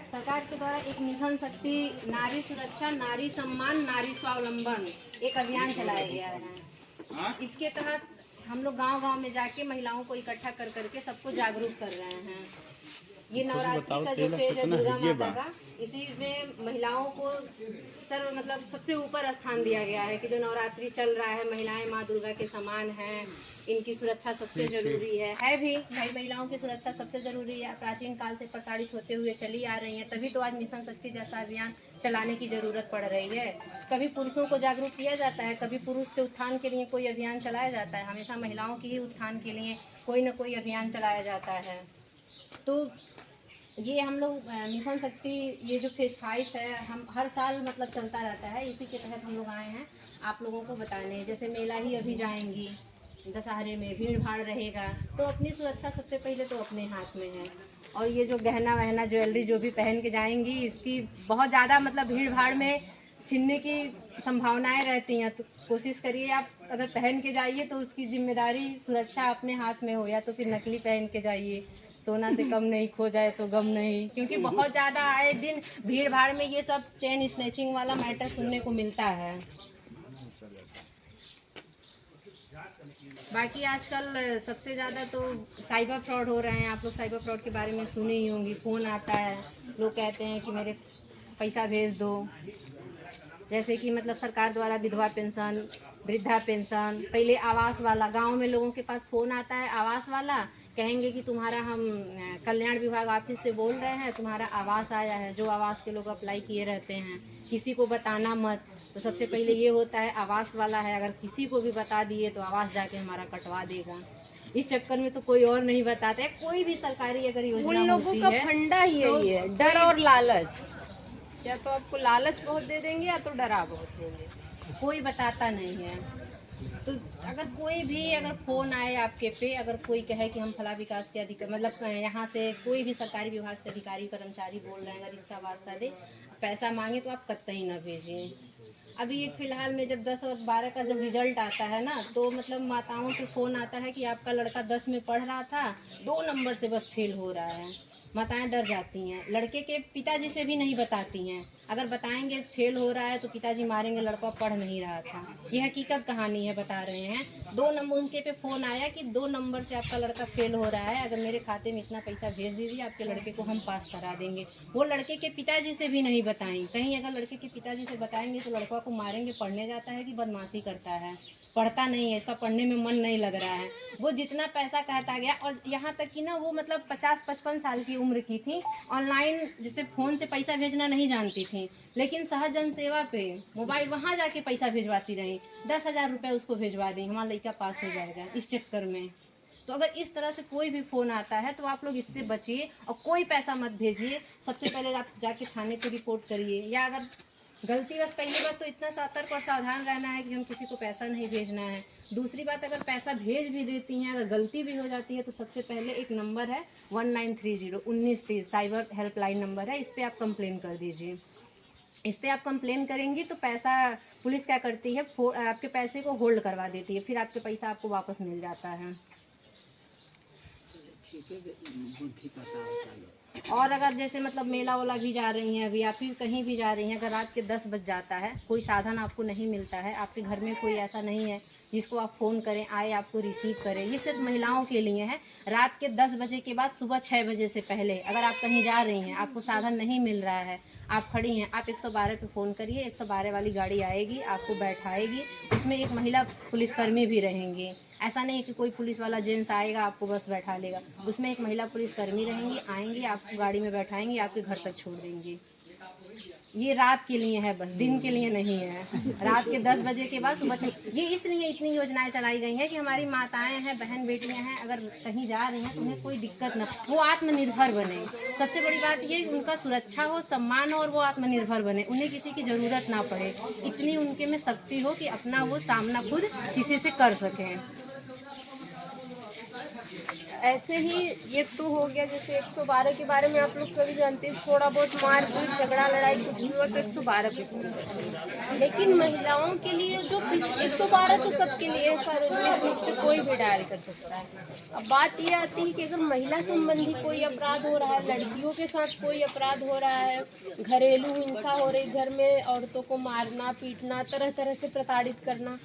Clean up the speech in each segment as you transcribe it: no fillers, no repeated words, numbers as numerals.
सरकार के द्वारा एक मिशन शक्ति नारी सुरक्षा, नारी सम्मान, नारी स्वावलंबन एक अभियान चलाया गया है। इसके तहत हम लोग गांव-गांव में जाके महिलाओं को इकट्ठा कर करके सबको जागरूक कर रहे हैं। ये नवरात्रि का जो फेज है दुर्गा माता का, इसी में महिलाओं को मतलब सबसे ऊपर स्थान दिया गया है कि जो नवरात्रि चल रहा है, महिलाएं माँ दुर्गा के समान हैं, इनकी सुरक्षा सबसे जरूरी है भी भाई, महिलाओं की सुरक्षा सबसे जरूरी है। प्राचीन काल से प्रताड़ित होते हुए चली आ रही हैं, तभी तो आज मिशन शक्ति जैसा अभियान चलाने की जरूरत पड़ रही है। कभी पुरुषों को जागरूक किया जाता है, कभी पुरुष के उत्थान के लिए कोई अभियान चलाया जाता है, हमेशा महिलाओं के ही उत्थान के लिए कोई न कोई अभियान चलाया जाता है। तो ये हम लोग मिशन शक्ति ये जो फेज 5 है, हम हर साल मतलब चलता रहता है, इसी के तहत हम लोग आए हैं आप लोगों को बताने। जैसे मेला ही अभी जाएंगी, दशहरे में भीड़ भाड़ रहेगा, तो अपनी सुरक्षा सबसे पहले तो अपने हाथ में है। और ये जो गहना वहना ज्वेलरी जो भी पहन के जाएंगी, इसकी बहुत ज़्यादा मतलब भीड़ भाड़ में छीनने की संभावनाएं रहती हैं, तो कोशिश करिए आप अगर पहन के जाइए तो उसकी जिम्मेदारी सुरक्षा अपने हाथ में हो, या तो फिर नकली पहन के जाइए। सोना से कम नहीं, खो जाए तो गम नहीं, क्योंकि बहुत ज़्यादा आए दिन भीड़ भाड़ में ये सब चेन स्नैचिंग वाला मैटर सुनने को मिलता है। बाकी आजकल सबसे ज़्यादा तो साइबर फ्रॉड हो रहे हैं। आप लोग साइबर फ्रॉड के बारे में सुने ही होंगी। फ़ोन आता है, लोग कहते हैं कि मेरे पैसा भेज दो। जैसे कि मतलब सरकार द्वारा विधवा पेंशन, वृद्धा पेंशन, पहले आवास वाला, गांव में लोगों के पास फ़ोन आता है आवास वाला, कहेंगे कि तुम्हारा हम कल्याण विभाग ऑफिस से बोल रहे हैं, तुम्हारा आवास आया है। जो आवास के लोग अप्लाई किए रहते हैं, किसी को बताना मत। तो सबसे पहले ये होता है आवास वाला है, अगर किसी को भी बता दिए तो आवास जाके हमारा कटवा देगा। इस चक्कर में तो कोई और नहीं बताता है। कोई भी सरकारी अगर योजना उन लोगों का फंडा ही यही है, डर और लालच। या तो आपको लालच बहुत दे देंगे या तो डरा बहुत देंगे, कोई बताता नहीं है। तो अगर कोई भी अगर फ़ोन आए आपके पे, अगर कोई कहे कि हम फला विकास के अधिकारी मतलब यहाँ से कोई भी सरकारी विभाग से अधिकारी कर्मचारी बोल रहे हैं, अगर इसका वास्ता दे पैसा मांगे तो आप कतई ना भेजिए। अभी एक फ़िलहाल में जब 10 और 12 का जब रिजल्ट आता है ना, तो मतलब माताओं से फ़ोन आता है कि आपका लड़का 10 में पढ़ रहा था, 2 नंबर से बस फेल हो रहा है। माताएं डर जाती हैं। लड़के के पिताजी से भी नहीं बताती हैं, अगर बताएंगे फेल हो रहा है तो पिताजी मारेंगे, लड़का पढ़ नहीं रहा था। ये हकीकत कहानी है, बता रहे हैं। 2 नंबर उनके पे फ़ोन आया कि 2 नंबर से आपका लड़का फेल हो रहा है, अगर मेरे खाते में इतना पैसा भेज दीजिए, आपके लड़के को हम पास करा देंगे। वो लड़के के पिताजी से भी नहीं बताएं। कहीं अगर लड़के के पिताजी से बताएंगे तो लड़का को मारेंगे, पढ़ने जाता है कि बदमाशी करता है, पढ़ता नहीं है, इसका पढ़ने में मन नहीं लग रहा है। वो जितना पैसा कहता गया, और यहाँ तक कि ना वो मतलब 50-55 साल की उम्र की थी, ऑनलाइन जैसे फ़ोन से पैसा भेजना नहीं जानती थी, लेकिन सहज जन सेवा पे मोबाइल वहाँ जाके पैसा भेजवाती रही। 10,000 रुपये उसको भेजवा दी, हमारा लड़का पास हो जाएगा, इस चक्कर में। तो अगर इस तरह से कोई भी फ़ोन आता है तो आप लोग इससे बचिए और कोई पैसा मत भेजिए। सबसे पहले आप जाके थाने पे रिपोर्ट करिए, या अगर गलती बस पहली बात तो इतना सतर्क और सावधान रहना है कि हम किसी को पैसा नहीं भेजना है। दूसरी बात, अगर पैसा भेज भी देती हैं, अगर गलती भी हो जाती है, तो सबसे पहले एक नंबर है 1930 साइबर हेल्पलाइन नंबर है, इस पर आप कंप्लेन कर दीजिए। इस पर आप कंप्लेन करेंगी तो पैसा पुलिस क्या करती है, आपके पैसे को होल्ड करवा देती है, फिर आपके पैसा आपको वापस मिल जाता है। और अगर जैसे मतलब मेला वाला भी जा रही हैं अभी, या फिर कहीं भी जा रही हैं, अगर रात के 10 बज जाता है, कोई साधन आपको नहीं मिलता है, आपके घर में कोई ऐसा नहीं है जिसको आप फ़ोन करें आए आपको रिसीव करें, ये सिर्फ महिलाओं के लिए है। रात के 10 बजे के बाद सुबह 6 बजे से पहले अगर आप कहीं जा रही हैं, आपको साधन नहीं मिल रहा है, आप खड़ी हैं, आप 112 पे फ़ोन करिए, 112 वाली गाड़ी आएगी, आपको बैठाएगी, उसमें एक महिला पुलिसकर्मी भी रहेंगी। ऐसा नहीं कि कोई पुलिस वाला जेंट्स आएगा आपको बस बैठा लेगा, उसमें एक महिला पुलिसकर्मी रहेंगी, आएंगी, आपको गाड़ी में बैठाएंगी, आपके घर तक छोड़ देंगी। ये रात के लिए है, बस दिन के लिए नहीं है। रात के 10 बजे के बाद सुबह 6, ये इसलिए इतनी योजनाएं चलाई गई हैं कि हमारी माताएं हैं, बहन बेटियां हैं, अगर कहीं जा रही हैं तो उन्हें कोई दिक्कत ना, वो आत्मनिर्भर बने। सबसे बड़ी बात ये, उनका सुरक्षा हो, सम्मान हो, और वो आत्मनिर्भर बने, उन्हें किसी की ज़रूरत ना पड़े, इतनी उनके में शक्ति हो कि अपना वो सामना खुद किसी से कर सकें। ऐसे ही ये तो हो गया, जैसे 112 के बारे में आप लोग सभी जानते हैं, थोड़ा बहुत मारपीट झगड़ा लड़ाई कुछ भी हुआ तो 112 पे फोन करते हैं। लेकिन महिलाओं के लिए जो 112 तो सबके लिए है, सार्वजनिक रूप से कोई भी डायल कर सकता है। अब बात ये आती है कि अगर महिला संबंधी कोई अपराध हो रहा है, लड़कियों के साथ कोई अपराध हो रहा है, घरेलू हिंसा हो रही, घर में औरतों को मारना पीटना, तरह तरह से प्रताड़ित करना,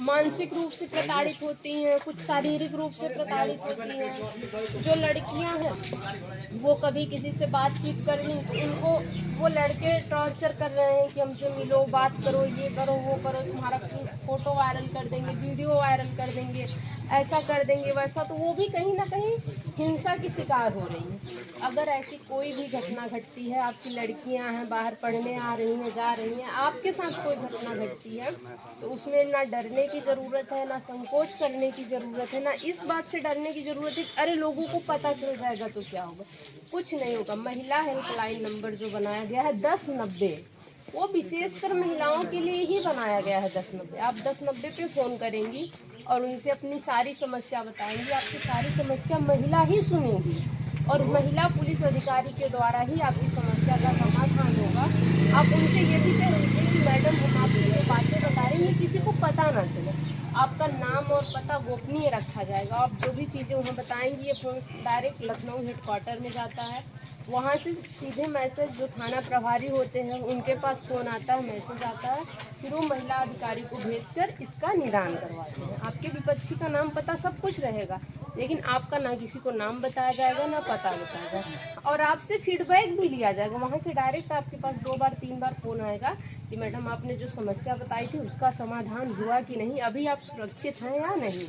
मानसिक रूप से प्रताड़ित होती हैं, कुछ शारीरिक रूप से प्रताड़ित होती हैं। जो लड़कियां हैं वो कभी किसी से बातचीत कर रही तो उनको वो लड़के टॉर्चर कर रहे हैं कि हमसे मिलो, बात करो, ये करो, वो करो, तुम्हारा फोटो वायरल कर देंगे, वीडियो वायरल कर देंगे, ऐसा कर देंगे, वैसा, तो वो भी कहीं ना कहीं हिंसा की शिकार हो रही है। अगर ऐसी कोई भी घटना घटती है, आपकी लड़कियां हैं, बाहर पढ़ने आ रही हैं, जा रही हैं, आपके साथ कोई घटना घटती है, तो उसमें ना डरने की ज़रूरत है, ना संकोच करने की ज़रूरत है, ना इस बात से डरने की ज़रूरत है अरे लोगों को पता चल जाएगा तो क्या होगा। कुछ नहीं होगा। महिला हेल्पलाइन नंबर जो बनाया गया है 1090, वो विशेषकर महिलाओं के लिए ही बनाया गया है। 1090 आप 1090 पे फ़ोन करेंगी और उनसे अपनी सारी समस्या बताएंगी, आपकी सारी समस्या महिला ही सुनेगी और महिला पुलिस अधिकारी के द्वारा ही आपकी समस्या का समाधान होगा। आप उनसे ये भी कह दीजिए कि मैडम हम आपको ये बातें बता रहे हैं, ये किसी को पता ना चले, आपका नाम और पता गोपनीय रखा जाएगा। आप जो भी चीज़ें उन्हें बताएंगी, ये फोन डायरेक्ट लखनऊ हेडक्वार्टर में जाता है, वहाँ से सीधे मैसेज जो थाना प्रभारी होते हैं उनके पास फ़ोन आता है, मैसेज आता है, फिर वो महिला अधिकारी को भेजकर इसका निदान करवाते हैं। आपके विपक्षी का नाम पता सब कुछ रहेगा, लेकिन आपका ना किसी को नाम बताया जाएगा ना पता बताया जाएगा, और आपसे फीडबैक भी लिया जाएगा। वहाँ से डायरेक्ट आपके पास 2 बार 3 बार फ़ोन आएगा कि मैडम आपने जो समस्या बताई थी उसका समाधान हुआ कि नहीं, अभी आप सुरक्षित हैं या नहीं।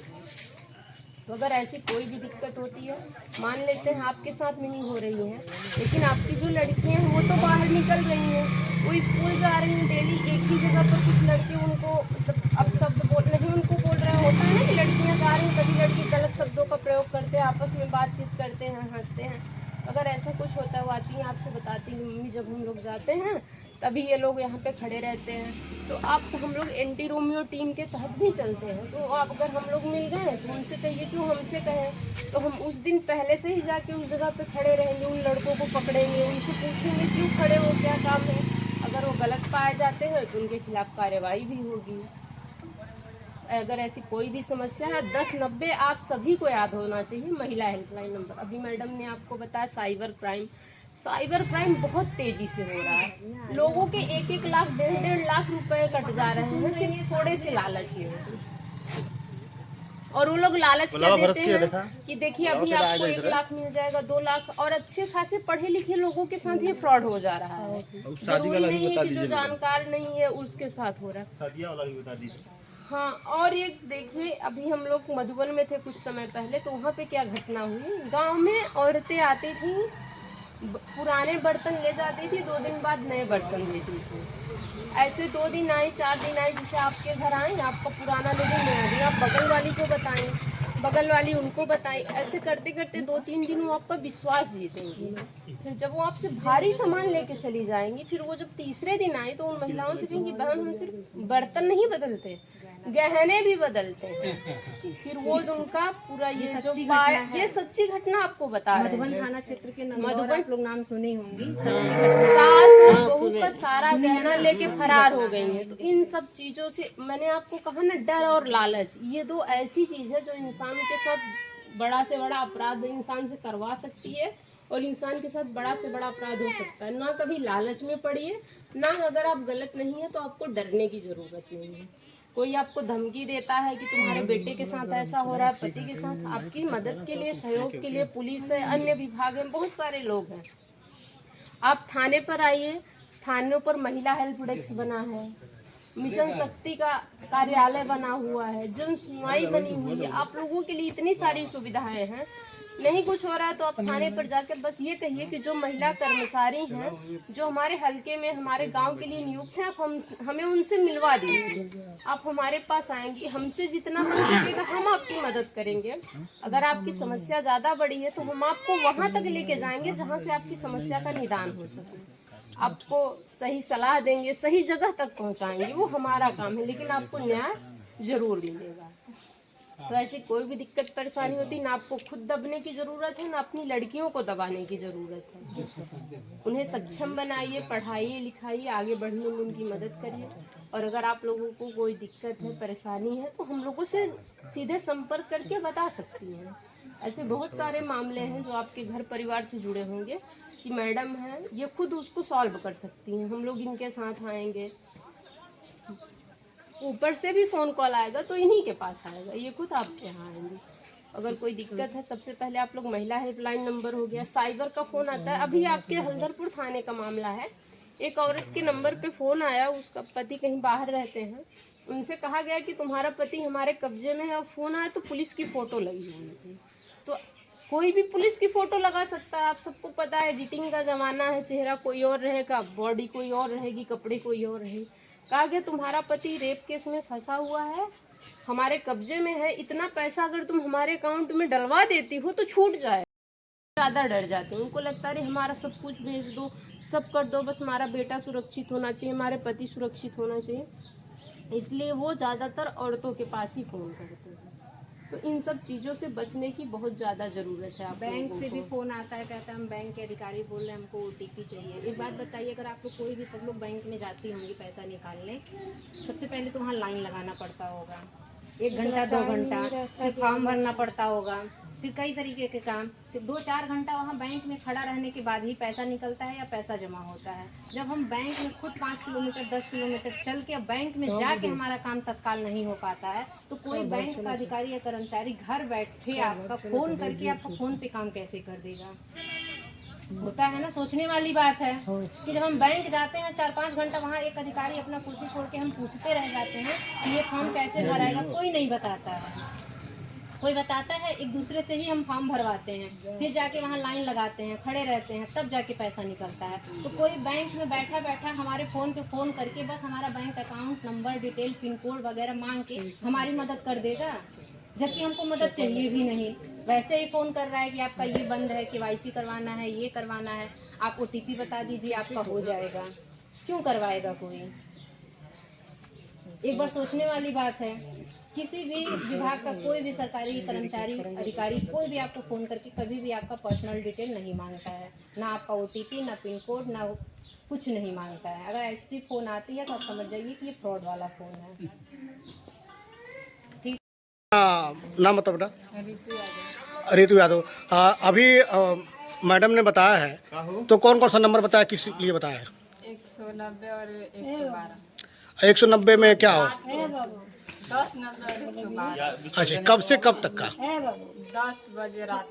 तो अगर ऐसी कोई भी दिक्कत होती है, मान लेते हैं आपके साथ नहीं हो रही है, लेकिन आपकी जो लड़कियां हैं वो तो बाहर निकल रही हैं, वो स्कूल जा रही हैं, डेली एक ही जगह पर कुछ लड़के उनको मतलब अब शब्द बोल नहीं उनको बोल रहे होता है ना कि लड़कियां जा रही हैं, कभी लड़के गलत शब्दों का प्रयोग करते हैं, आपस में बातचीत करते हैं, हंसते हैं। अगर ऐसा कुछ होता है, वो आती हैं आपसे बताती हैं मम्मी जब हम लोग जाते हैं तभी ये लोग यहाँ पे खड़े रहते हैं। तो आप हम लोग एंटी रोमियो टीम के तहत भी चलते हैं, तो आप अगर हम लोग मिल गए तो उनसे कहिए क्यों हमसे कहें, तो हम उस दिन पहले से ही जाके उस जगह पे खड़े रहेंगे, उन लड़कों को पकड़ेंगे, उनसे पूछेंगे क्यों खड़े हो, क्या काम है। अगर वो गलत पाए जाते हैं तो उनके खिलाफ कार्रवाई भी होगी। अगर ऐसी कोई भी समस्या है 1090 आप सभी को याद होना चाहिए, महिला हेल्पलाइन नंबर। अभी मैडम ने आपको बताया साइबर क्राइम बहुत तेजी से हो रहा है, लोगों के 1-1 लाख 1.5 लाख रुपए कट जा रहे हैं सिर्फ थोड़े से लालच में। और वो लोग लालच क्या देते हैं कि देखिए अभी आपको 1 लाख मिल जाएगा, 2 लाख, और अच्छे खासे पढ़े लिखे लोगों के साथ ये फ्रॉड हो जा रहा है। जरूरी नहीं है कि जो जानकार नहीं है उसके साथ हो रहा है। हाँ, और ये देखिए अभी हम लोग मधुबन में थे कुछ समय पहले, तो वहाँ पे क्या घटना हुई, गांव में औरतें आती थी, पुराने बर्तन ले जाती थी, 2 दिन बाद नए बर्तन देती थी। ऐसे 2 दिन आई 4 दिन आई, जैसे आपके घर आए आपका पुराना लेकिन नया दिया, आप बगल वाली को बताएं, बगल वाली उनको बताएं, ऐसे करते करते 2-3 दिन वो आपका विश्वास जीतेंगी। फिर जब वो आपसे भारी सामान लेके चली जाएंगी, फिर वो जब तीसरे दिन आई तो उन महिलाओं से कहेंगी बहन हम सिर्फ बर्तन नहीं बदलते, गहने भी बदलते हैं। फिर वो उनका पूरा ये जो ये सच्ची घटना आपको बता रहे हैं। मधुबन थाना क्षेत्र के मधुबन आप लोग नाम सुनी होंगी, सच्ची बहू का सारा गहना लेके फरार हो गई है। तो इन सब चीजों से मैंने आपको कहा ना, डर और लालच, ये 2 ऐसी चीज है जो इंसान के साथ बड़ा से बड़ा अपराध इंसान से करवा सकती है और इंसान के साथ बड़ा से बड़ा अपराध हो सकता है। ना कभी लालच में पड़िए, ना अगर आप गलत नहीं है तो आपको डरने की जरूरत नहीं है। कोई आपको धमकी देता है कि तुम्हारे बेटे के साथ ऐसा हो रहा है, पति के साथ, आपकी मदद के लिए, सहयोग के लिए पुलिस है, अन्य विभाग है, बहुत सारे लोग हैं। आप थाने पर आइए, थानों पर महिला हेल्प डेस्क बना है, मिशन शक्ति का कार्यालय बना हुआ है, जन सुनवाई बनी हुई है, आप लोगों के लिए इतनी सारी सुविधाएं हैं। नहीं कुछ हो रहा है तो आप थाने पर जाकर बस ये कहिए कि जो महिला कर्मचारी हैं जो हमारे हलके में हमारे गांव के लिए नियुक्त हैं, आप हमें उनसे मिलवा दीजिए। आप हमारे पास आएंगी, हमसे जितना हो सकेगा हम आपकी मदद करेंगे। अगर आपकी समस्या ज़्यादा बड़ी है तो हम आपको वहाँ तक लेके जाएंगे जहाँ से आपकी समस्या का निदान हो सके, आपको सही सलाह देंगे, सही जगह तक पहुँचाएंगे, वो हमारा काम है, लेकिन आपको न्याय जरूर मिलेगा। तो ऐसी कोई भी दिक्कत परेशानी होती, ना आपको खुद दबने की ज़रूरत है, ना अपनी लड़कियों को दबाने की ज़रूरत है। उन्हें सक्षम बनाइए, पढ़ाइए, लिखाइए, आगे बढ़ने में उनकी मदद करिए। और अगर आप लोगों को कोई दिक्कत है, परेशानी है, तो हम लोगों से सीधे संपर्क करके बता सकती हैं। ऐसे बहुत सारे मामले हैं जो आपके घर परिवार से जुड़े होंगे कि मैडम है ये खुद उसको सॉल्व कर सकती हैं। हम लोग इनके साथ आएंगे, ऊपर से भी फ़ोन कॉल आएगा तो इन्हीं के पास आएगा, ये खुद आपके यहाँ आएंगे। अगर कोई दिक्कत है, सबसे पहले आप लोग महिला हेल्पलाइन नंबर हो गया, साइबर का फ़ोन आता है। अभी आपके हल्दरपुर थाने का मामला है, एक औरत के नंबर पे फ़ोन आया, उसका पति कहीं बाहर रहते हैं, उनसे कहा गया कि तुम्हारा पति हमारे कब्जे में है, और फ़ोन आया तो पुलिस की फ़ोटो लगी हुई थी। तो कोई भी पुलिस की फ़ोटो लगा सकता है, आप सबको पता है, एडिटिंग का ज़माना है, चेहरा कोई और रहेगा, बॉडी कोई और रहेगी, कपड़े कोई और रहेगी। कहा गया तुम्हारा पति रेप केस में फंसा हुआ है, हमारे कब्जे में है, इतना पैसा अगर तुम हमारे अकाउंट में डलवा देती हो तो छूट जाए। ज़्यादा डर जाते हैं, उनको लगता है हमारा सब कुछ भेज दो, सब कर दो, बस हमारा बेटा सुरक्षित होना चाहिए, हमारे पति सुरक्षित होना चाहिए। इसलिए वो ज़्यादातर औरतों के पास ही फ़ोन करते हैं। तो इन सब चीज़ों से बचने की बहुत ज़्यादा ज़रूरत है। आप बैंक लोगों से भी को। फ़ोन आता है, कहता है हम बैंक के अधिकारी बोल रहे हैं, हमको OTP चाहिए। एक बात बताइए, अगर आपको कोई भी, सब लोग बैंक में जाती होंगी पैसा निकालने, सबसे पहले तो वहाँ लाइन लगाना पड़ता होगा, 1 घंटा 2 घंटा, फिर फॉर्म भरना पड़ता होगा, फिर कई तरीके के काम, फिर 2-4 घंटा वहाँ बैंक में खड़ा रहने के बाद ही पैसा निकलता है या पैसा जमा होता है। जब हम बैंक में खुद 5 किलोमीटर 10 किलोमीटर चल के बैंक में जाके हमारा काम तत्काल नहीं हो पाता है, तो कोई बैंक का अधिकारी या कर्मचारी घर बैठे आपका फ़ोन करके आपका फ़ोन पे काम कैसे कर देगा? होता है ना, सोचने वाली बात है कि जब हम बैंक जाते हैं 4-5 घंटा, वहाँ एक अधिकारी अपना कुर्सी छोड़ के हम पूछते रह जाते हैं कि ये फॉर्म कैसे भराएगा, कोई नहीं बताता है। कोई बताता है, एक दूसरे से ही हम फॉर्म भरवाते हैं, फिर जाके वहाँ लाइन लगाते हैं, खड़े रहते हैं, तब जाके पैसा निकलता है। तो कोई बैंक में बैठा बैठा हमारे फ़ोन पे फ़ोन करके बस हमारा bank account number, detail, pin code वगैरह मांग के हमारी मदद कर देगा, जबकि हमको मदद चाहिए भी नहीं। वैसे ही फ़ोन कर रहा है कि आपका ये बंद है, KYC करवाना है, ये करवाना है, आप OTP बता दीजिए, आपका हो जाएगा। क्यों करवाएगा कोई? एक बार सोचने वाली बात है। किसी भी विभाग का कोई भी सरकारी कर्मचारी, अधिकारी, कोई भी आपको फ़ोन करके कभी भी आपका पर्सनल डिटेल नहीं मांगता है, ना आपका OTP, ना पिन कोड, ना कुछ नहीं मांगता है। अगर ऐसी फ़ोन आती है तो आप समझ जाइए कि ये फ्रॉड वाला फ़ोन है। नाम बता बेटा। रितु यादव। अभी मैडम ने बताया है, तो कौन कौन सा नंबर बताया, किस लिए बताया है? 190 और 112। 190 में क्या हो? 10 90 और 112। अच्छा, कब से कब तक का? 10 बजे रात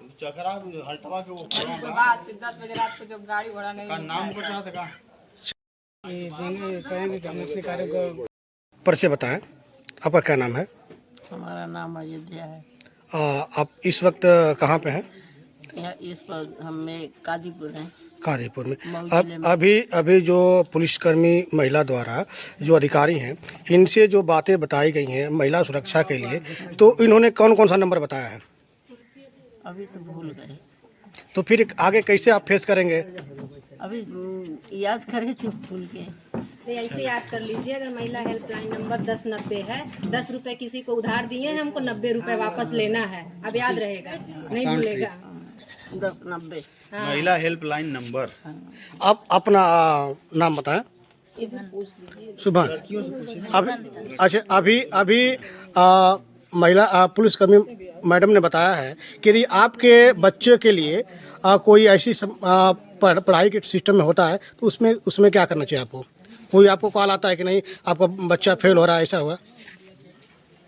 सुबह से 10 बजे रात को जब गाड़ी घोड़ा नहीं परिचय बताएं, आपका क्या नाम है? हमारा नाम अयोध्या है। आप इस वक्त कहाँ पे हैं? इस पर हमें काजीपुर हैं। काजीपुर में। अब अभी जो पुलिसकर्मी महिला द्वारा जो अधिकारी हैं, इनसे जो बातें बताई गई हैं महिला सुरक्षा के लिए, तो इन्होंने कौन कौन सा नंबर बताया है? अभी तो भूल गए, तो फिर आगे कैसे आप फेस करेंगे? अभी याद करे थे भूल के। तो ऐसे याद कर लीजिए, अगर महिला हेल्पलाइन नंबर 1090 है, 10 रुपए किसी को उधार दिए हैं, हमको 90 रुपए वापस लेना है। अब याद रहेगा, नहीं भूलेगा। 1090 महिला हेल्पलाइन नंबर। आप अपना नाम बताएं। सुभान। अभी महिला पुलिसकर्मी मैडम ने बताया है कि यदि आपके बच्चे के लिए कोई ऐसी पढ़ाई के सिस्टम में होता है तो उसमें क्या करना चाहिए आपको? कोई आपको कॉल आता है कि नहीं आपका बच्चा फेल हो रहा है, ऐसा हुआ?